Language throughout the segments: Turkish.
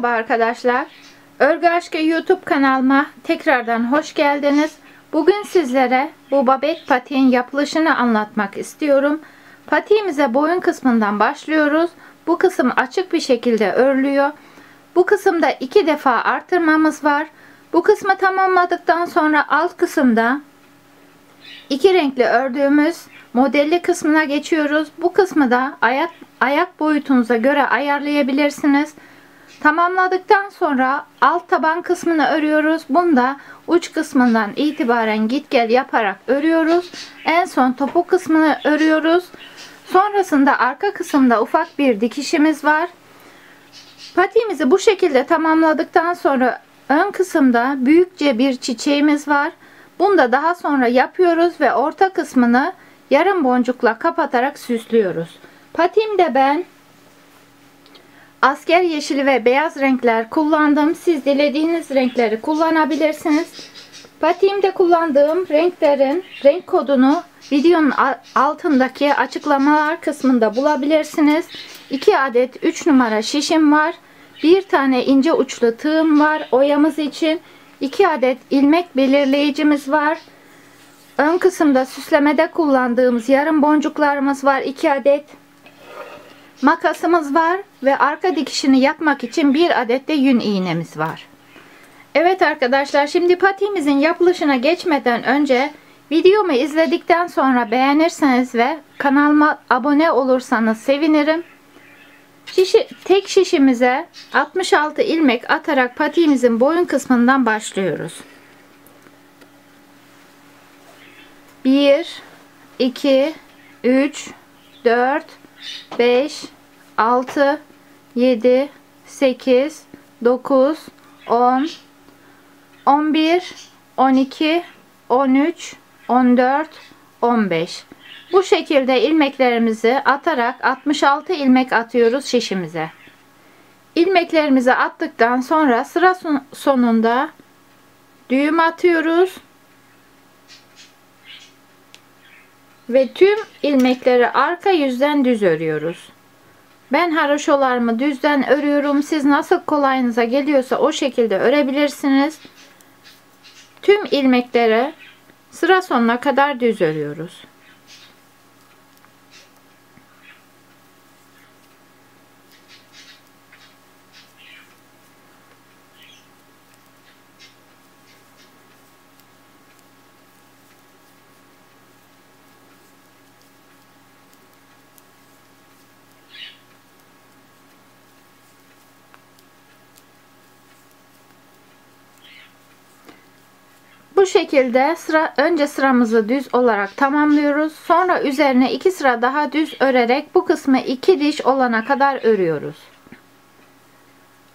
Merhaba arkadaşlar. Örgü Aşkı YouTube kanalıma tekrardan hoş geldiniz. Bugün sizlere bu babet patiğin yapılışını anlatmak istiyorum. Patiğimize boyun kısmından başlıyoruz. Bu kısım açık bir şekilde örülüyor. Bu kısımda 2 defa artırmamız var. Bu kısmı tamamladıktan sonra alt kısımda 2 renkli ördüğümüz modelli kısmına geçiyoruz. Bu kısmı da ayak boyutunuza göre ayarlayabilirsiniz. Tamamladıktan sonra alt taban kısmını örüyoruz. Bunu da uç kısmından itibaren git gel yaparak örüyoruz. En son topuk kısmını örüyoruz. Sonrasında arka kısımda ufak bir dikişimiz var. Patiğimizi bu şekilde tamamladıktan sonra ön kısımda büyükçe bir çiçeğimiz var. Bunu da daha sonra yapıyoruz ve orta kısmını yarım boncukla kapatarak süslüyoruz. Patiğimde ben asker yeşili ve beyaz renkler kullandım. Siz dilediğiniz renkleri kullanabilirsiniz. Patiğimde kullandığım renklerin renk kodunu videonun altındaki açıklamalar kısmında bulabilirsiniz. 2 adet 3 numara şişim var. 1 tane ince uçlu tığım var oyamız için. 2 adet ilmek belirleyicimiz var. Ön kısımda süslemede kullandığımız yarım boncuklarımız var. 2 adet. Makasımız var ve arka dikişini yapmak için 1 adet de yün iğnemiz var. Evet arkadaşlar, şimdi patiğimizin yapılışına geçmeden önce videomu izledikten sonra beğenirseniz ve kanalıma abone olursanız sevinirim. Tek şişimize 66 ilmek atarak patiğimizin boyun kısmından başlıyoruz. 1 2 3 4 5 6 7 8 9 10 11 12 13 14 15. Bu şekilde ilmeklerimizi atarak 66 ilmek atıyoruz şişimize. İlmeklerimizi attıktan sonra sıra sonunda düğüm atıyoruz. Ve tüm ilmekleri arka yüzden düz örüyoruz. Ben haroşolarımı düzden örüyorum. Siz nasıl kolayınıza geliyorsa o şekilde örebilirsiniz. Tüm ilmekleri sıra sonuna kadar düz örüyoruz. Bu şekilde önce sıramızı düz olarak tamamlıyoruz. Sonra üzerine 2 sıra daha düz örerek bu kısmı 2 diş olana kadar örüyoruz.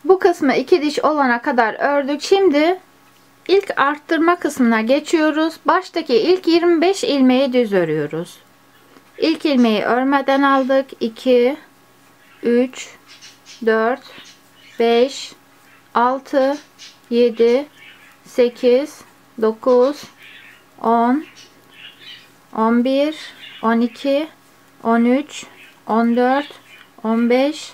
Bu kısmı 2 diş olana kadar ördük. Şimdi ilk arttırma kısmına geçiyoruz. Baştaki ilk 25 ilmeği düz örüyoruz. İlk ilmeği örmeden aldık. 2 3 4 5 6 7 8 9 10 11 12 13 14 15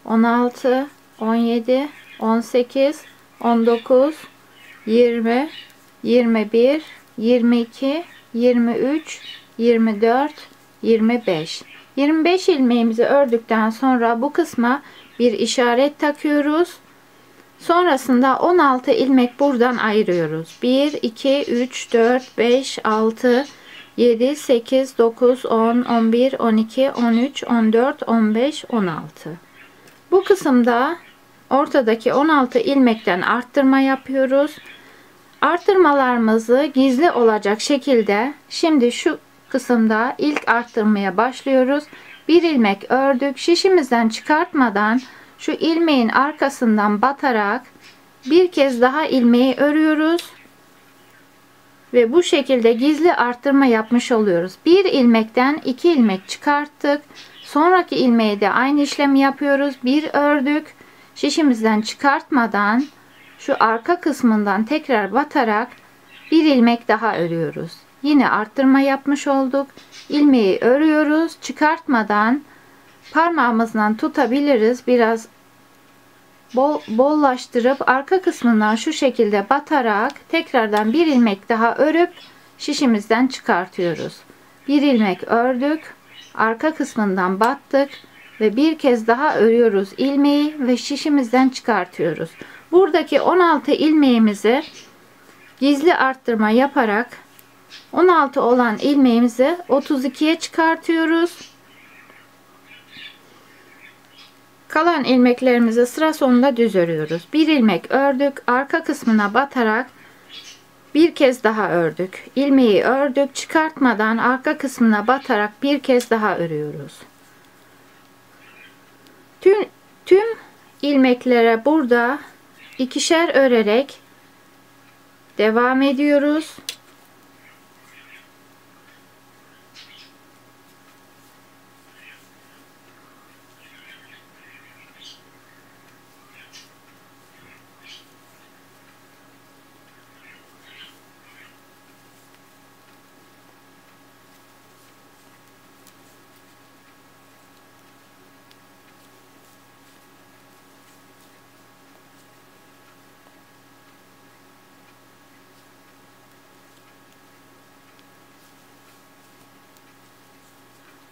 16 17 18 19 20 21 22 23 24 25. 25 ilmeğimizi ördükten sonra bu kısma bir işaret takıyoruz. Sonrasında 16 ilmek buradan ayırıyoruz. 1 2 3 4 5 6 7 8 9 10 11 12 13 14 15 16. Bu kısımda ortadaki 16 ilmekten arttırma yapıyoruz. Arttırmalarımızı gizli olacak şekilde şimdi şu kısımda ilk arttırmaya başlıyoruz. Bir ilmek ördük. Şişimizden çıkartmadan şu ilmeğin arkasından batarak bir kez daha ilmeği örüyoruz ve bu şekilde gizli arttırma yapmış oluyoruz. Bir ilmekten 2 ilmek çıkarttık. Sonraki ilmeğe de aynı işlemi yapıyoruz. Bir ördük. Şişimizden çıkartmadan şu arka kısmından tekrar batarak bir ilmek daha örüyoruz. Yine arttırma yapmış olduk. İlmeği örüyoruz. Çıkartmadan parmağımızdan tutabiliriz. Biraz bollaştırıp arka kısmından şu şekilde batarak tekrardan bir ilmek daha örüp şişimizden çıkartıyoruz. Bir ilmek ördük, arka kısmından battık ve bir kez daha örüyoruz ilmeği ve şişimizden çıkartıyoruz. Buradaki 16 ilmeğimizi gizli arttırma yaparak 16 olan ilmeğimizi 32'ye çıkartıyoruz. Kalan ilmeklerimizi sıra sonunda düz örüyoruz. Bir ilmek ördük, arka kısmına batarak bir kez daha ördük. İlmeği ördük, çıkartmadan arka kısmına batarak bir kez daha örüyoruz. Tüm ilmeklere burada ikişer örerek devam ediyoruz.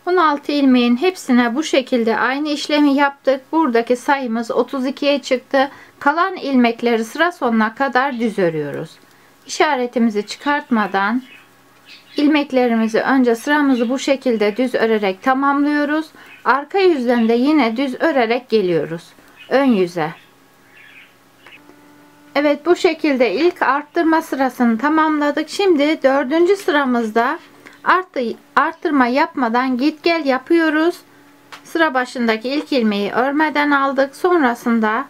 ...16 ilmeğin hepsine bu şekilde aynı işlemi yaptık. Buradaki sayımız 32'ye çıktı. Kalan ilmekleri sıra sonuna kadar düz örüyoruz. İşaretimizi çıkartmadan ilmeklerimizi önce sıramızı bu şekilde düz örerek tamamlıyoruz. Arka yüzden de yine düz örerek geliyoruz ön yüze. Evet, bu şekilde ilk arttırma sırasını tamamladık. Şimdi 4. sıramızda arttırma yapmadan git gel yapıyoruz. Sıra başındaki ilk ilmeği örmeden aldık. Sonrasında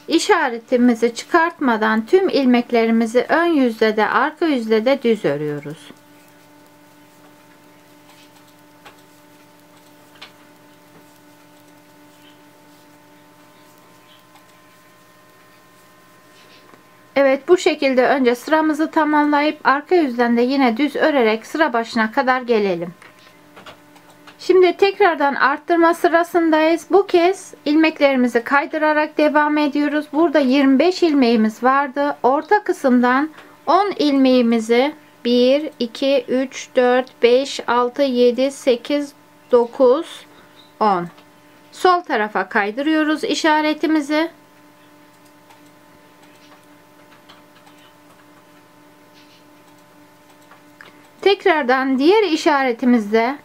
işaretimizi çıkartmadan tüm ilmeklerimizi ön yüzde de arka yüzde de düz örüyoruz. Evet, bu şekilde önce sıramızı tamamlayıp arka yüzden de yine düz örerek sıra başına kadar gelelim. Şimdi tekrardan arttırma sırasındayız. Bu kez ilmeklerimizi kaydırarak devam ediyoruz. Burada 25 ilmeğimiz vardı. Orta kısımdan 10 ilmeğimizi 1, 2, 3, 4, 5, 6, 7, 8, 9, 10. Sol tarafa kaydırıyoruz işaretimizi. Tekrardan diğer işaretimizde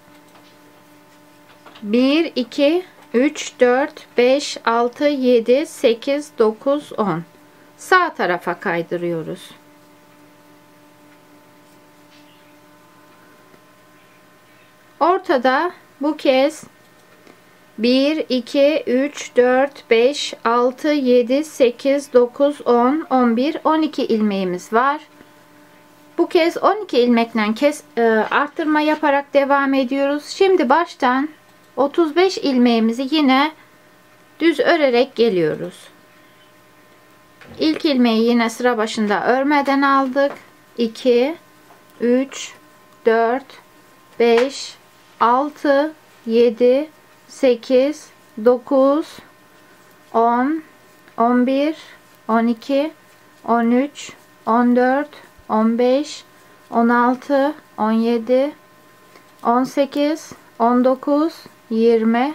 1, 2, 3, 4, 5, 6, 7, 8, 9, 10. Sağ tarafa kaydırıyoruz. Ortada bu kez 1, 2, 3, 4, 5, 6, 7, 8, 9, 10, 11, 12 ilmeğimiz var. Bu kez 12 ilmekle arttırma yaparak devam ediyoruz. Şimdi baştan 35 ilmeğimizi yine düz örerek geliyoruz. İlk ilmeği yine sıra başında örmeden aldık. 2, 3, 4, 5, 6, 7, 8, 9, 10, 11, 12, 13, 14, 15, 16, 17, 18, 19, 20,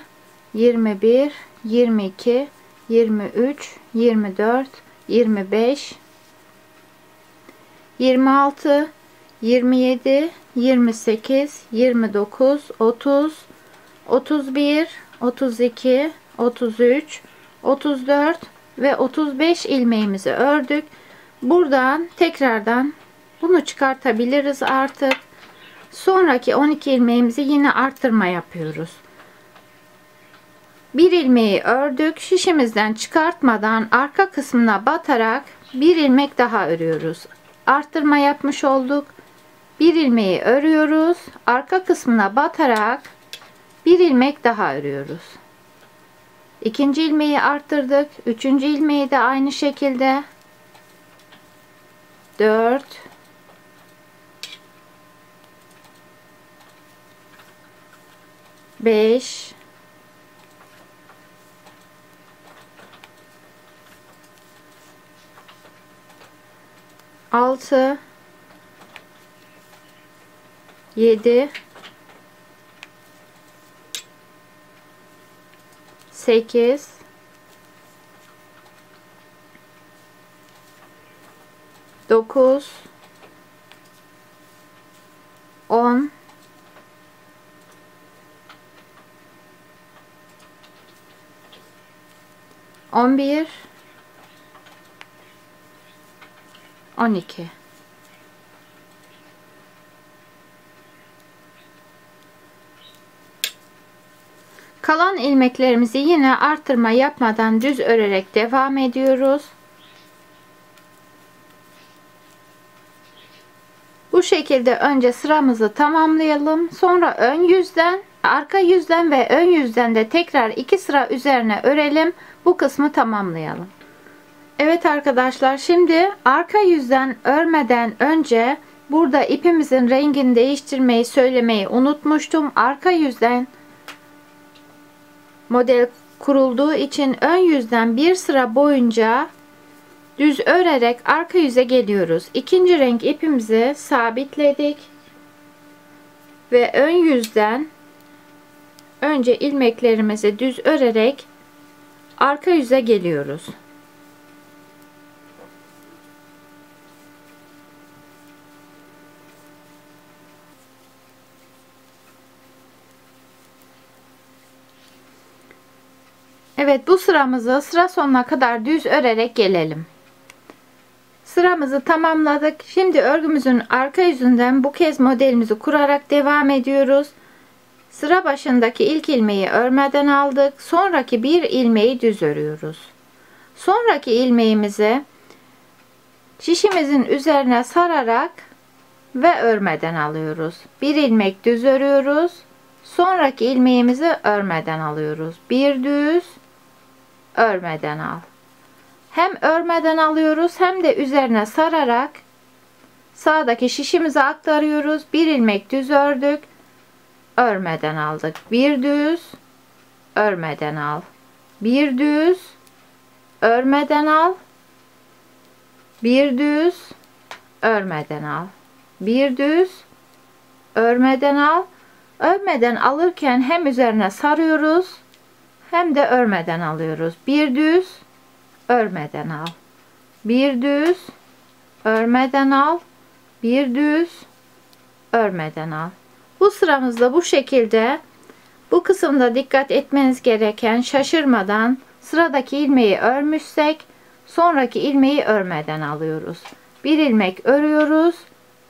21, 22, 23, 24, 25, 26, 27, 28, 29, 30, 31, 32, 33, 34 ve 35 ilmeğimizi ördük. Buradan tekrardan bunu çıkartabiliriz artık. Sonraki 12 ilmeğimizi yine arttırma yapıyoruz. Bir ilmeği ördük. Şişimizden çıkartmadan arka kısmına batarak bir ilmek daha örüyoruz. Arttırma yapmış olduk. Bir ilmeği örüyoruz. Arka kısmına batarak bir ilmek daha örüyoruz. İkinci ilmeği arttırdık. Üçüncü ilmeği de aynı şekilde. 4, 5, 6 7 8 9 10 11 12. Kalan ilmeklerimizi yine artırma yapmadan düz örerek devam ediyoruz. Bu şekilde önce sıramızı tamamlayalım. Sonra ön yüzden, arka yüzden ve ön yüzden de tekrar 2 sıra üzerine örelim. Bu kısmı tamamlayalım. Evet arkadaşlar, şimdi arka yüzden örmeden önce burada ipimizin rengini değiştirmeyi söylemeyi unutmuştum. Arka yüzden model kurulduğu için ön yüzden bir sıra boyunca düz örerek arka yüze geliyoruz. İkinci renk ipimizi sabitledik ve ön yüzden önce ilmeklerimizi düz örerek arka yüze geliyoruz. Evet, bu sıramızı sıra sonuna kadar düz örerek gelelim. Sıramızı tamamladık. Şimdi örgümüzün arka yüzünden bu kez modelimizi kurarak devam ediyoruz. Sıra başındaki ilk ilmeği örmeden aldık. Sonraki bir ilmeği düz örüyoruz. Sonraki ilmeğimizi şişimizin üzerine sararak ve örmeden alıyoruz. Bir ilmek düz örüyoruz. Sonraki ilmeğimizi örmeden alıyoruz. Bir düz, örmeden al. Hem örmeden alıyoruz hem de üzerine sararak sağdaki şişimize aktarıyoruz. Bir ilmek düz ördük, örmeden aldık. Bir düz, örmeden al. Bir düz, örmeden al. Bir düz, örmeden al. Bir düz, örmeden al. Örmeden alırken hem üzerine sarıyoruz hem de örmeden alıyoruz. Bir düz, örmeden al. Bir düz, örmeden al. Bir düz, örmeden al. Bu sıramızda bu şekilde, bu kısımda dikkat etmeniz gereken, şaşırmadan sıradaki ilmeği örmüşsek sonraki ilmeği örmeden alıyoruz. Bir ilmek örüyoruz,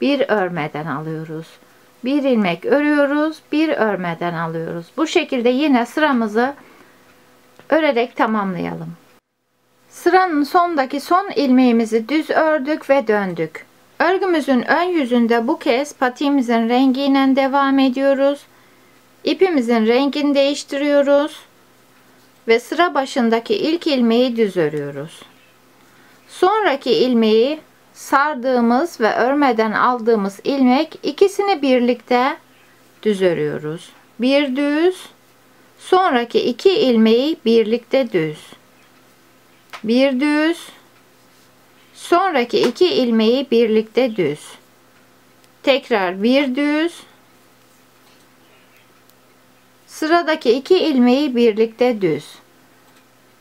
bir örmeden alıyoruz. Bir ilmek örüyoruz, bir örmeden alıyoruz. Bu şekilde yine sıramızı örerek tamamlayalım. Sıranın sonundaki son ilmeğimizi düz ördük ve döndük. Örgümüzün ön yüzünde bu kez patiğimizin rengiyle devam ediyoruz. İpimizin rengini değiştiriyoruz ve sıra başındaki ilk ilmeği düz örüyoruz. Sonraki ilmeği sardığımız ve örmeden aldığımız ilmek, ikisini birlikte düz örüyoruz. Bir düz, sonraki iki ilmeği birlikte düz. Bir düz, sonraki iki ilmeği birlikte düz. Tekrar bir düz, sıradaki iki ilmeği birlikte düz.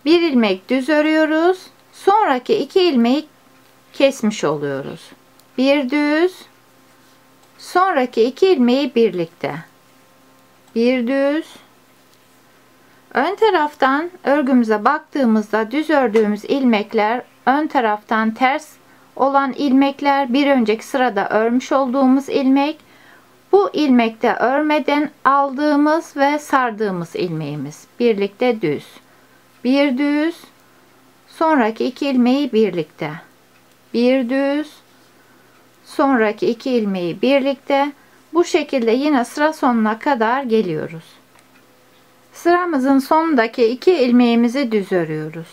Bir ilmek düz örüyoruz. Sonraki iki ilmeği kesmiş oluyoruz. Bir düz, sonraki iki ilmeği birlikte. Bir düz. Ön taraftan örgümüze baktığımızda düz ördüğümüz ilmekler ön taraftan ters olan ilmekler, bir önceki sırada örmüş olduğumuz ilmek. Bu ilmekte örmeden aldığımız ve sardığımız ilmeğimiz birlikte düz. Bir düz, sonraki iki ilmeği birlikte. Bir düz, sonraki iki ilmeği birlikte. Bu şekilde yine sıra sonuna kadar geliyoruz. Sıramızın sonundaki iki ilmeğimizi düz örüyoruz.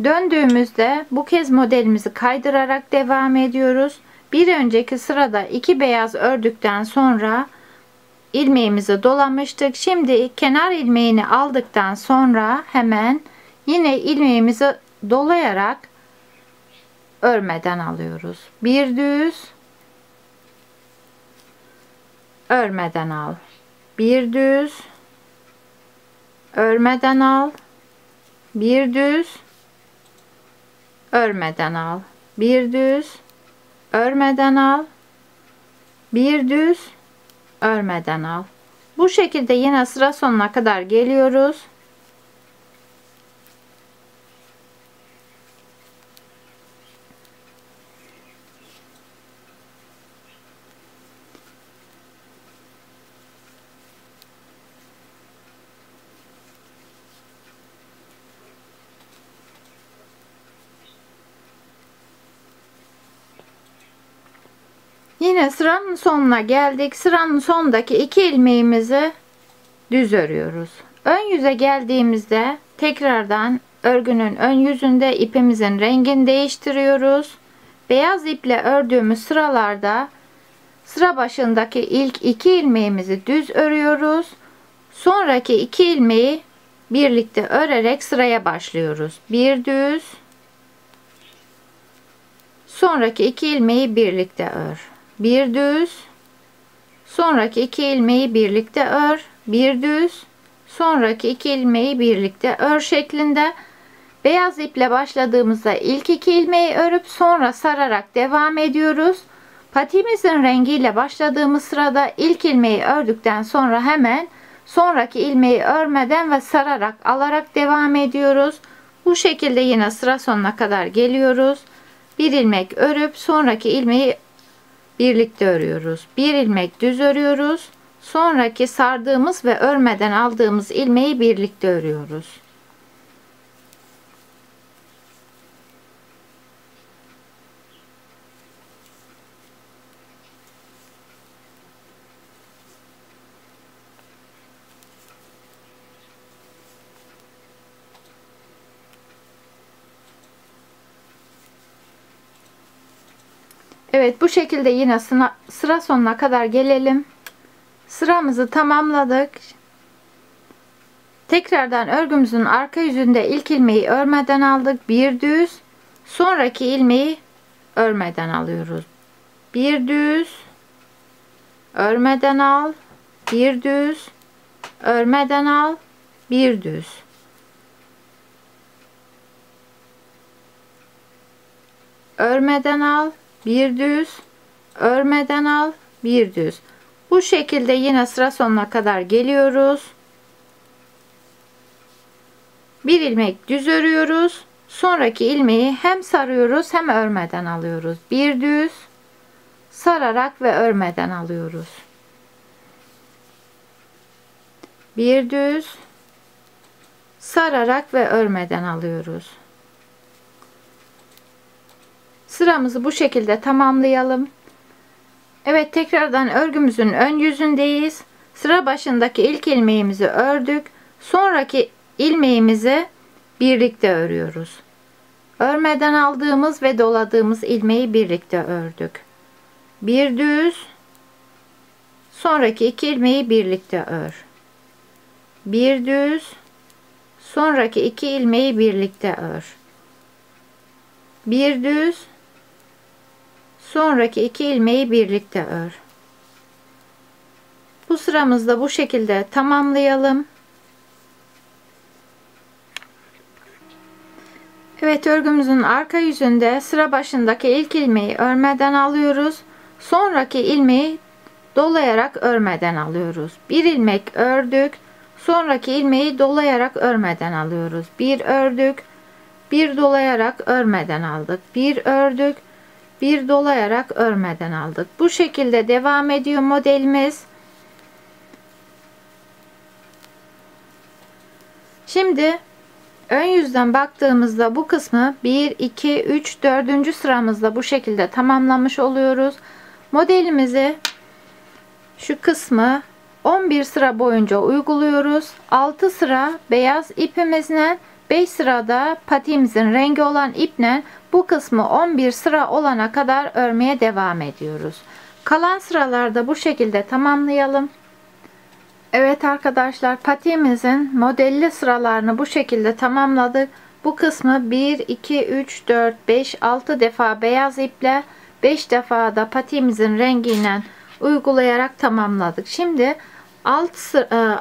Döndüğümüzde bu kez modelimizi kaydırarak devam ediyoruz. Bir önceki sırada iki beyaz ördükten sonra ilmeğimizi dolamıştık. Şimdi kenar ilmeğini aldıktan sonra hemen yine ilmeğimizi dolayarak örmeden alıyoruz. Bir düz, örmeden al. Bir düz, örmeden al. Bir düz, örmeden al. Bir düz, örmeden al. Bir düz, örmeden al. Bu şekilde yine sıra sonuna kadar geliyoruz. Yine sıranın sonuna geldik. Sıranın sonundaki 2 ilmeğimizi düz örüyoruz. Ön yüze geldiğimizde tekrardan örgünün ön yüzünde ipimizin rengini değiştiriyoruz. Beyaz iple ördüğümüz sıralarda sıra başındaki ilk 2 ilmeğimizi düz örüyoruz. Sonraki 2 ilmeği birlikte örerek sıraya başlıyoruz. Bir düz, sonraki 2 ilmeği birlikte ör. Bir düz, sonraki 2 ilmeği birlikte ör. Bir düz, sonraki 2 ilmeği birlikte ör şeklinde. Beyaz iple başladığımızda ilk 2 ilmeği örüp sonra sararak devam ediyoruz. Patiğimizin rengiyle başladığımız sırada ilk ilmeği ördükten sonra hemen sonraki ilmeği örmeden ve sararak alarak devam ediyoruz. Bu şekilde yine sıra sonuna kadar geliyoruz. Bir ilmek örüp sonraki ilmeği birlikte örüyoruz. Bir ilmek düz örüyoruz. Sonraki sardığımız ve örmeden aldığımız ilmeği birlikte örüyoruz. Evet, bu şekilde yine sıra sonuna kadar gelelim. Sıramızı tamamladık. Tekrardan örgümüzün arka yüzünde ilk ilmeği örmeden aldık. Bir düz, sonraki ilmeği örmeden alıyoruz. Bir düz, örmeden al. Bir düz, örmeden al. Bir düz. Örmeden al. Bir düz, örmeden al, bir düz. Bu şekilde yine sıra sonuna kadar geliyoruz. Bir ilmek düz örüyoruz. Sonraki ilmeği hem sarıyoruz hem örmeden alıyoruz. Bir düz, sararak ve örmeden alıyoruz. Bir düz, sararak ve örmeden alıyoruz. Sıramızı bu şekilde tamamlayalım. Evet, tekrardan örgümüzün ön yüzündeyiz. Sıra başındaki ilk ilmeğimizi ördük. Sonraki ilmeğimizi birlikte örüyoruz. Örmeden aldığımız ve doladığımız ilmeği birlikte ördük. Bir düz, sonraki 2 ilmeği birlikte ör. Bir düz, sonraki 2 ilmeği birlikte ör. Bir düz, sonraki 2 ilmeği birlikte ör. Bu sıramızda bu şekilde tamamlayalım. Evet, örgümüzün arka yüzünde sıra başındaki ilk ilmeği örmeden alıyoruz. Sonraki ilmeği dolayarak örmeden alıyoruz. Bir ilmek ördük. Sonraki ilmeği dolayarak örmeden alıyoruz. Bir ördük. Bir dolayarak örmeden aldık. Bir ördük. Bir dolayarak örmeden aldık. Bu şekilde devam ediyor modelimiz. Şimdi ön yüzden baktığımızda bu kısmı 1, 2, 3, 4. sıramızda bu şekilde tamamlamış oluyoruz. Modelimizi şu kısmı 11 sıra boyunca uyguluyoruz. 6 sıra beyaz ipimizle 5 sırada patiğimizin rengi olan iple bu kısmı 11 sıra olana kadar örmeye devam ediyoruz. Kalan sıralarda bu şekilde tamamlayalım. Evet arkadaşlar, patiğimizin modelli sıralarını bu şekilde tamamladık. Bu kısmı 1, 2, 3, 4, 5, 6 defa beyaz iple 5 defa da patiğimizin rengiyle uygulayarak tamamladık. Şimdi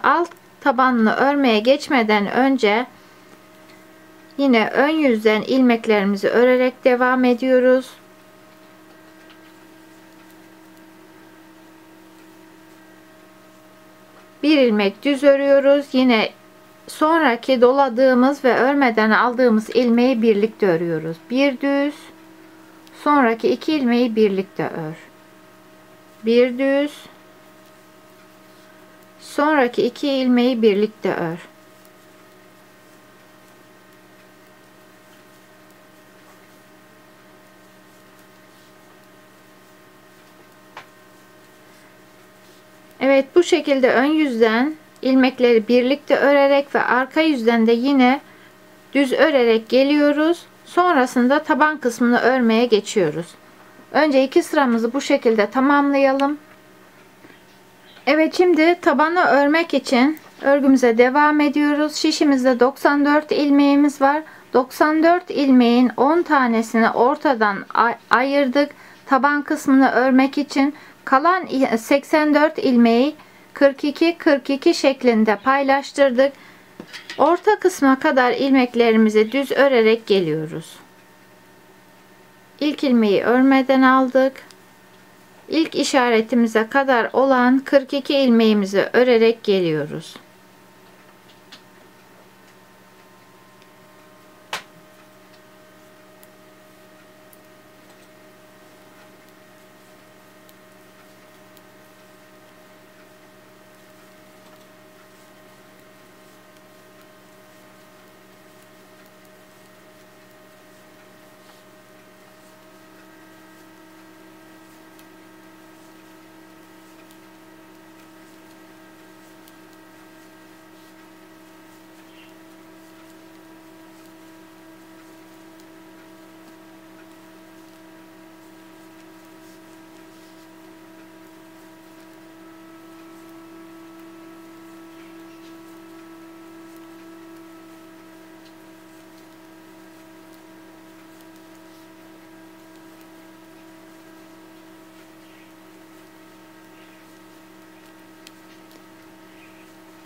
alt tabanını örmeye geçmeden önce yine ön yüzden ilmeklerimizi örerek devam ediyoruz. Bir ilmek düz örüyoruz. Yine sonraki doladığımız ve örmeden aldığımız ilmeği birlikte örüyoruz. Bir düz, sonraki iki ilmeği birlikte ör. Bir düz, sonraki iki ilmeği birlikte ör. Evet, bu şekilde ön yüzden ilmekleri birlikte örerek ve arka yüzden de yine düz örerek geliyoruz. Sonrasında taban kısmını örmeye geçiyoruz. Önce iki sıramızı bu şekilde tamamlayalım. Evet, şimdi tabanı örmek için örgümüze devam ediyoruz. Şişimizde 94 ilmeğimiz var. 94 ilmeğin 10 tanesini ortadan ayırdık. Taban kısmını örmek için kalan 84 ilmeği 42-42 şeklinde paylaştırdık. Orta kısma kadar ilmeklerimizi düz örerek geliyoruz. İlk ilmeği örmeden aldık. İlk işaretimize kadar olan 42 ilmeğimizi örerek geliyoruz.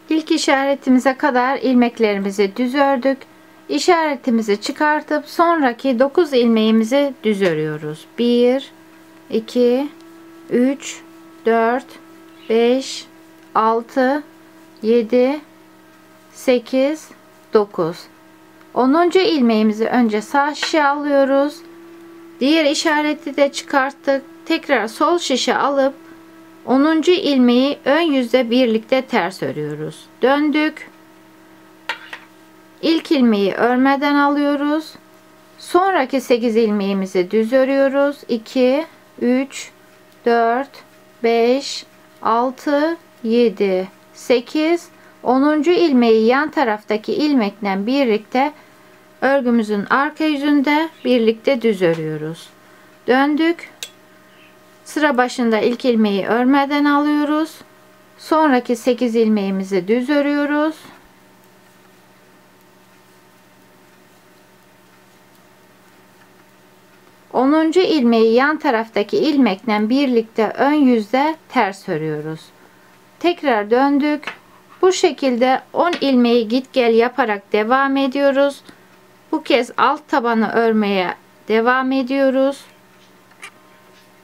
İlk işaretimize kadar ilmeklerimizi düz ördük. İşaretimizi çıkartıp sonraki 9 ilmeğimizi düz örüyoruz. 1, 2, 3, 4, 5, 6, 7, 8, 9. 10. ilmeğimizi önce sağ şişe alıyoruz. Diğer işareti de çıkarttık. Tekrar sol şişe alıp 10. ilmeği ön yüzde birlikte ters örüyoruz. Döndük. İlk ilmeği örmeden alıyoruz. Sonraki 8 ilmeğimizi düz örüyoruz. 2, 3, 4, 5, 6, 7, 8, 10. ilmeği yan taraftaki ilmekle birlikte örgümüzün arka yüzünde birlikte düz örüyoruz. Döndük. Sıra başında ilk ilmeği örmeden alıyoruz. Sonraki 8 ilmeğimizi düz örüyoruz. Onuncu ilmeği yan taraftaki ilmekle birlikte ön yüzde ters örüyoruz. Tekrar döndük. Bu şekilde 10 ilmeği git gel yaparak devam ediyoruz. Bu kez alt tabanı örmeye devam ediyoruz.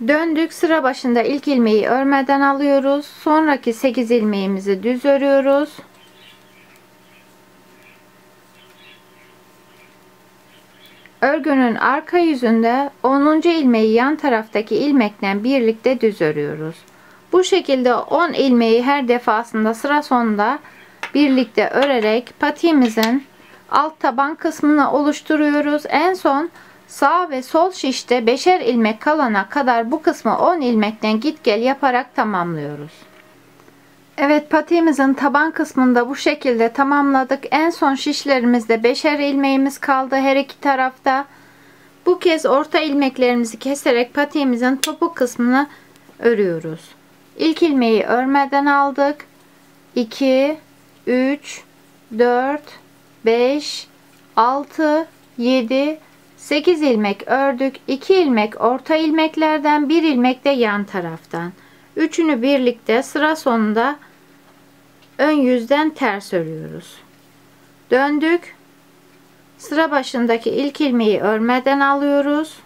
Döndük. Sıra başında ilk ilmeği örmeden alıyoruz. Sonraki 8 ilmeğimizi düz örüyoruz. Örgünün arka yüzünde 10. ilmeği yan taraftaki ilmekle birlikte düz örüyoruz. Bu şekilde 10 ilmeği her defasında sıra sonunda birlikte örerek patiğimizin alt taban kısmını oluşturuyoruz. En son sağ ve sol şişte 5'er ilmek kalana kadar bu kısmı 10 ilmekten git gel yaparak tamamlıyoruz. Evet, patiğimizin taban kısmında bu şekilde tamamladık. En son şişlerimizde 5'er ilmeğimiz kaldı her iki tarafta. Bu kez orta ilmeklerimizi keserek patiğimizin topuk kısmını örüyoruz. İlk ilmeği örmeden aldık. 2, 3, 4, 5, 6, 7, 8 ilmek ördük. 2 ilmek orta ilmeklerden, 1 ilmek de yan taraftan. Üçünü birlikte sıra sonunda ön yüzden ters örüyoruz. Döndük. Sıra başındaki ilk ilmeği örmeden alıyoruz.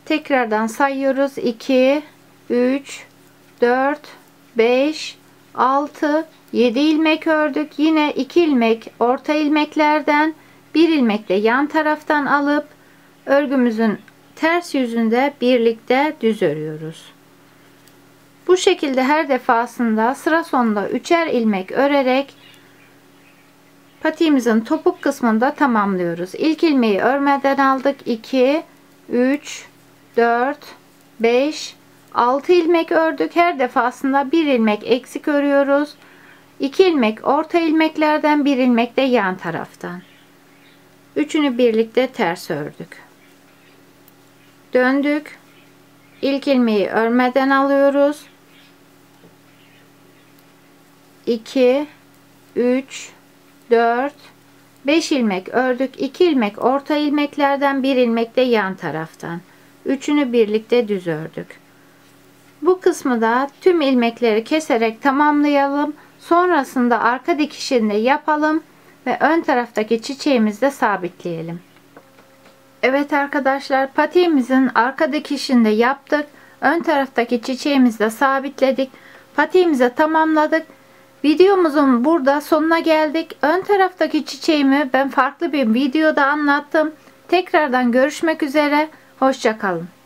Tekrardan sayıyoruz. 2, 3, 4, 5, 6, 7 ilmek ördük. Yine 2 ilmek orta ilmeklerden, 1 ilmek de yan taraftan alıp örgümüzün ters yüzünde birlikte düz örüyoruz. Bu şekilde her defasında sıra sonunda 3'er ilmek örerek patiğimizin topuk kısmında tamamlıyoruz. İlk ilmeği örmeden aldık. 2, 3, 4, 5, 6 ilmek ördük. Her defasında 1 ilmek eksik örüyoruz. 2 ilmek orta ilmeklerden, 1 ilmek de yan taraftan. Üçünü birlikte ters ördük. Döndük. İlk ilmeği örmeden alıyoruz. 2, 3, 4, 5 ilmek ördük. 2 ilmek orta ilmeklerden, 1 ilmek de yan taraftan. Üçünü birlikte düz ördük. Bu kısmı da tüm ilmekleri keserek tamamlayalım. Sonrasında arka dikişini de yapalım ve ön taraftaki çiçeğimizi de sabitleyelim. Evet arkadaşlar, patiğimizin arka dikişini de yaptık. Ön taraftaki çiçeğimizi de sabitledik. Patiğimizi tamamladık. Videomuzun burada sonuna geldik. Ön taraftaki çiçeğimi ben farklı bir videoda anlattım. Tekrardan görüşmek üzere. Hoşça kalın.